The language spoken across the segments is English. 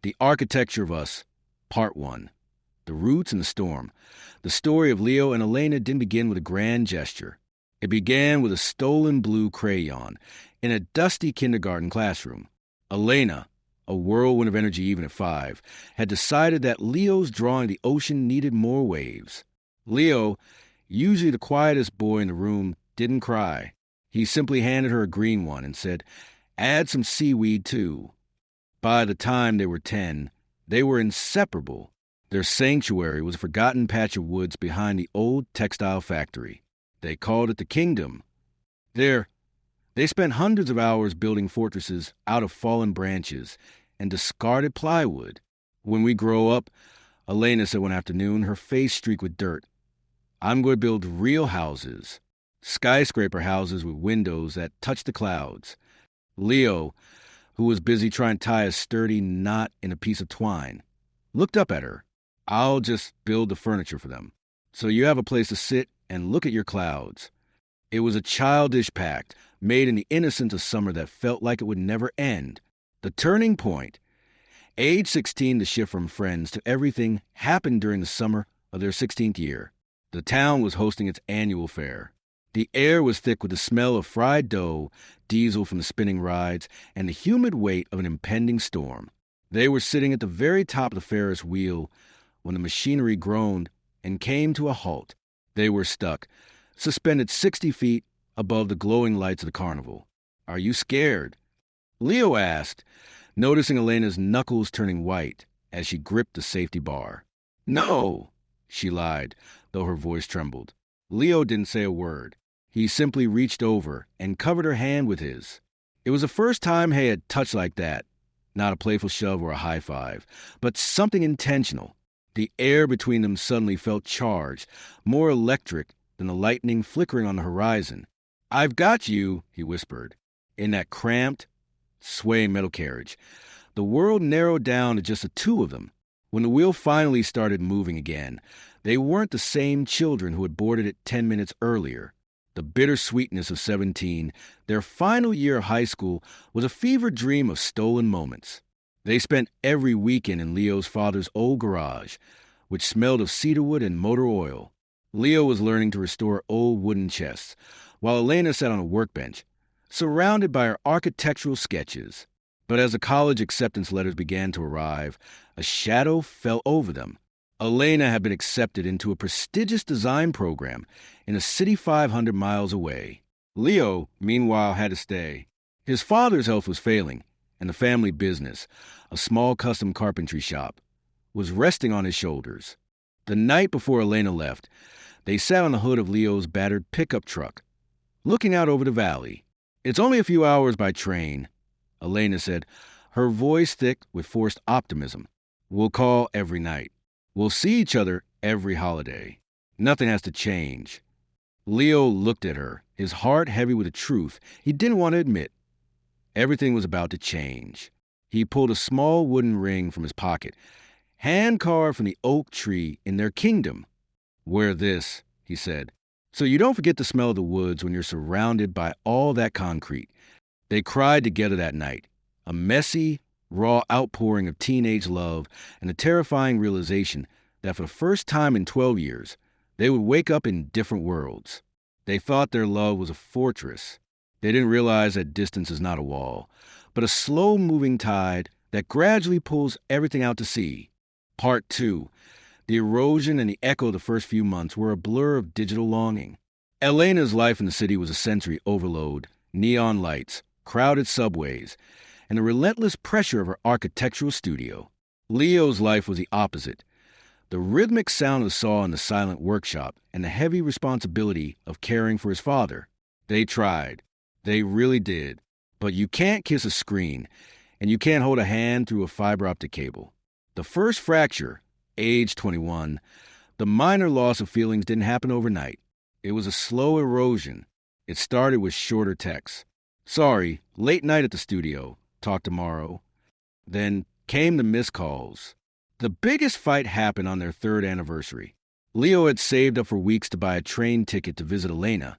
The Architecture of Us, Part 1. The Roots and the Storm. The story of Leo and Elena didn't begin with a grand gesture. It began with a stolen blue crayon in a dusty kindergarten classroom. Elena, a whirlwind of energy even at 5, had decided that Leo's drawing the ocean needed more waves. Leo, usually the quietest boy in the room, didn't cry. He simply handed her a green one and said, "Add some seaweed, too." By the time they were 10, they were inseparable. Their sanctuary was a forgotten patch of woods behind the old textile factory. They called it the Kingdom. There, they spent hundreds of hours building fortresses out of fallen branches and discarded plywood. "When we grow up," Elena said one afternoon, her face streaked with dirt, "I'm going to build real houses. Skyscraper houses with windows that touch the clouds." Leo, who was busy trying to tie a sturdy knot in a piece of twine, looked up at her. "I'll just build the furniture for them, so you have a place to sit and look at your clouds." It was a childish pact, made in the innocence of summer that felt like it would never end. The turning point, age 16, the shift from friends to everything, happened during the summer of their 16th year. The town was hosting its annual fair. The air was thick with the smell of fried dough, diesel from the spinning rides, and the humid weight of an impending storm. They were sitting at the very top of the Ferris wheel when the machinery groaned and came to a halt. They were stuck, suspended 60 feet above the glowing lights of the carnival. "Are you scared?" Leo asked, noticing Elena's knuckles turning white as she gripped the safety bar. "No," she lied, though her voice trembled. Leo didn't say a word. He simply reached over and covered her hand with his. It was the first time he had touched like that. Not a playful shove or a high five, but something intentional. The air between them suddenly felt charged, more electric than the lightning flickering on the horizon. "I've got you," he whispered. In that cramped, swaying metal carriage, the world narrowed down to just the two of them. When the wheel finally started moving again, they weren't the same children who had boarded it 10 minutes earlier. The bitter sweetness of 17, their final year of high school, was a fevered dream of stolen moments. They spent every weekend in Leo's father's old garage, which smelled of cedarwood and motor oil. Leo was learning to restore old wooden chests, while Elena sat on a workbench, surrounded by her architectural sketches. But as the college acceptance letters began to arrive, a shadow fell over them. Elena had been accepted into a prestigious design program in a city 500 miles away. Leo, meanwhile, had to stay. His father's health was failing, and the family business, a small custom carpentry shop, was resting on his shoulders. The night before Elena left, they sat on the hood of Leo's battered pickup truck, looking out over the valley. "It's only a few hours by train," Elena said, her voice thick with forced optimism. "We'll call every night. We'll see each other every holiday. Nothing has to change." Leo looked at her, his heart heavy with a truth he didn't want to admit. Everything was about to change. He pulled a small wooden ring from his pocket, hand-carved from the oak tree in their kingdom. "Wear this," he said, "so you don't forget the smell of the woods when you're surrounded by all that concrete." They cried together that night, a messy, raw outpouring of teenage love and the terrifying realization that for the first time in 12 years, they would wake up in different worlds. They thought their love was a fortress. They didn't realize that distance is not a wall, but a slow-moving tide that gradually pulls everything out to sea. Part 2. The erosion and the echo of the first few months were a blur of digital longing. Elena's life in the city was a sensory overload, neon lights, crowded subways, and the relentless pressure of her architectural studio. Leo's life was the opposite. The rhythmic sound of the saw in the silent workshop and the heavy responsibility of caring for his father. They tried. They really did. But you can't kiss a screen, and you can't hold a hand through a fiber optic cable. The first fracture, age 21, the minor loss of feelings didn't happen overnight. It was a slow erosion. It started with shorter texts. "Sorry, late night at the studio. Talk tomorrow." Then came the missed calls. The biggest fight happened on their 3rd anniversary. Leo had saved up for weeks to buy a train ticket to visit Elena,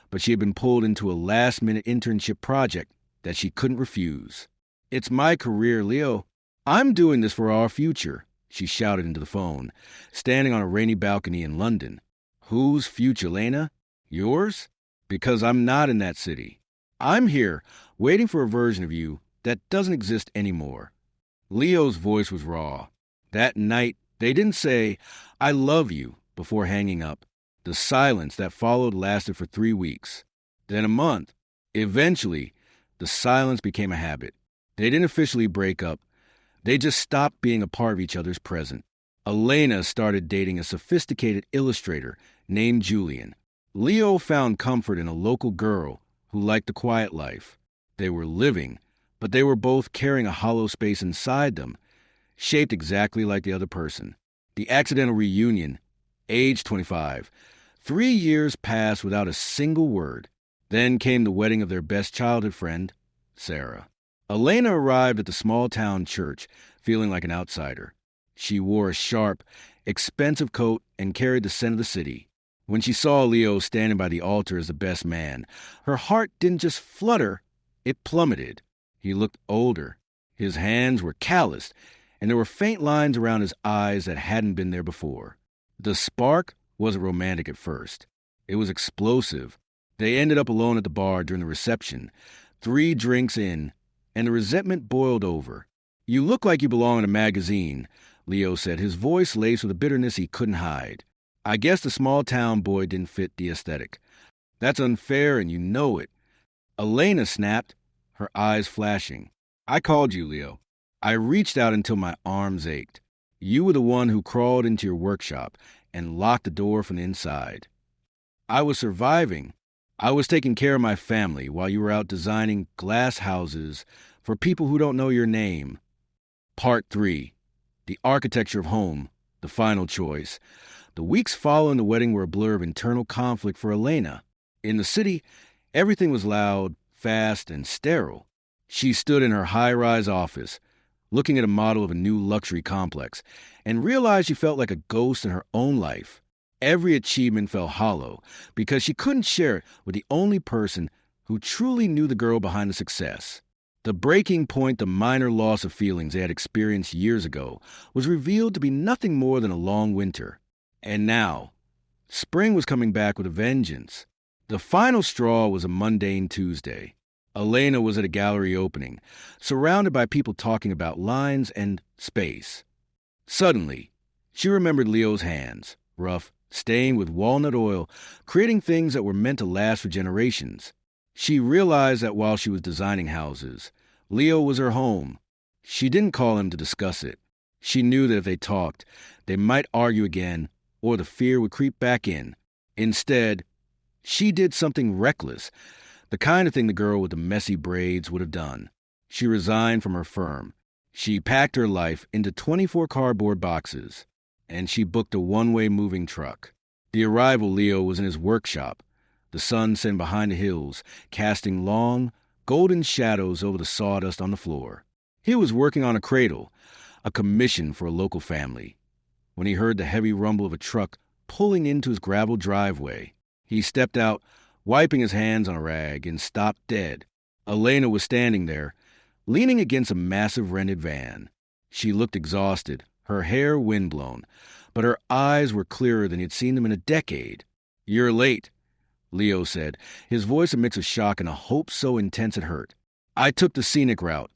but she had been pulled into a last-minute internship project that she couldn't refuse. "It's my career, Leo. I'm doing this for our future, she shouted into the phone, standing on a rainy balcony in London. Whose future, Lena? Yours? Because I'm not in that city. I'm here, waiting for a version of you that doesn't exist anymore. Leo's voice was raw. That night, they didn't say, I love you, before hanging up. The silence that followed lasted for 3 weeks. Then a month. Eventually, the silence became a habit. They didn't officially break up. They just stopped being a part of each other's present. Elena started dating a sophisticated illustrator named Julian. Leo found comfort in a local girl who liked a quiet life. They were living, but they were both carrying a hollow space inside them, shaped exactly like the other person. The accidental reunion, age 25. 3 years passed without a single word. Then came the wedding of their best childhood friend, Sarah. Elena arrived at the small-town church, feeling like an outsider. She wore a sharp, expensive coat and carried the scent of the city. When she saw Leo standing by the altar as the best man, her heart didn't just flutter, it plummeted. He looked older. His hands were calloused, and there were faint lines around his eyes that hadn't been there before. The spark wasn't romantic at first. It was explosive. They ended up alone at the bar during the reception, 3 drinks in, and the resentment boiled over. You look like you belong in a magazine, Leo said, his voice laced with a bitterness he couldn't hide. I guess the small-town boy didn't fit the aesthetic. That's unfair, and you know it. Elena snapped, her eyes flashing. I called you, Leo. I reached out until my arms ached. You were the one who crawled into your workshop and locked the door from the inside. I was surviving. I was taking care of my family while you were out designing glass houses for people who don't know your name. Part 3. The architecture of home, the final choice. The weeks following the wedding were a blur of internal conflict for Elena. In the city, everything was loud, fast, and sterile. She stood in her high-rise office, looking at a model of a new luxury complex, and realized she felt like a ghost in her own life. Every achievement felt hollow because she couldn't share it with the only person who truly knew the girl behind the success. The breaking point, the minor loss of feelings they had experienced years ago, was revealed to be nothing more than a long winter. And now, spring was coming back with a vengeance. The final straw was a mundane Tuesday. Elena was at a gallery opening, surrounded by people talking about lines and space. Suddenly, she remembered Leo's hands, rough, stained with walnut oil, creating things that were meant to last for generations. She realized that while she was designing houses, Leo was her home. She didn't call him to discuss it. She knew that if they talked, they might argue again, or the fear would creep back in. Instead, she did something reckless, the kind of thing the girl with the messy braids would have done. She resigned from her firm. She packed her life into 24 cardboard boxes, and she booked a one-way moving truck. The arrival Leo was in his workshop, the sun set behind the hills, casting long, golden shadows over the sawdust on the floor. He was working on a cradle, a commission for a local family, when he heard the heavy rumble of a truck pulling into his gravel driveway. He stepped out, wiping his hands on a rag, and stopped dead. Elena was standing there, leaning against a massive rented van. She looked exhausted, her hair windblown, but her eyes were clearer than he had seen them in a decade. "You're late," Leo said, his voice a mix of shock and a hope so intense it hurt. "I took the scenic route,"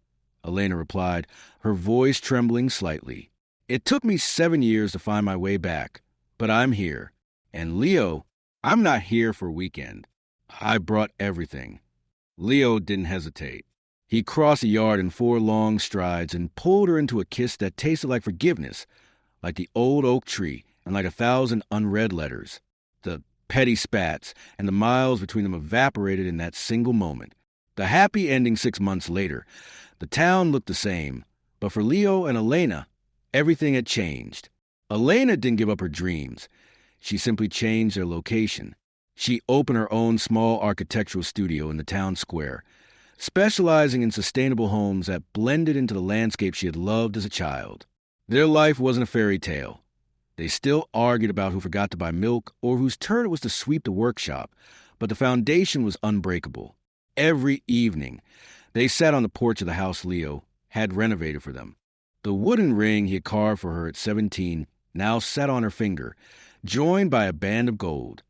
Elena replied, her voice trembling slightly. "It took me 7 years to find my way back, but I'm here. And Leo, I'm not here for a weekend. I brought everything." Leo didn't hesitate. He crossed the yard in 4 long strides and pulled her into a kiss that tasted like forgiveness, like the old oak tree and like 1,000 unread letters. The petty spats and the miles between them evaporated in that single moment. The happy ending 6 months later. The town looked the same, but for Leo and Elena, everything had changed. Elena didn't give up her dreams. She simply changed their location. She opened her own small architectural studio in the town square, specializing in sustainable homes that blended into the landscape she had loved as a child. Their life wasn't a fairy tale. They still argued about who forgot to buy milk or whose turn it was to sweep the workshop, but the foundation was unbreakable. Every evening, they sat on the porch of the house Leo had renovated for them. The wooden ring he had carved for her at 17 now sat on her finger, joined by a band of gold.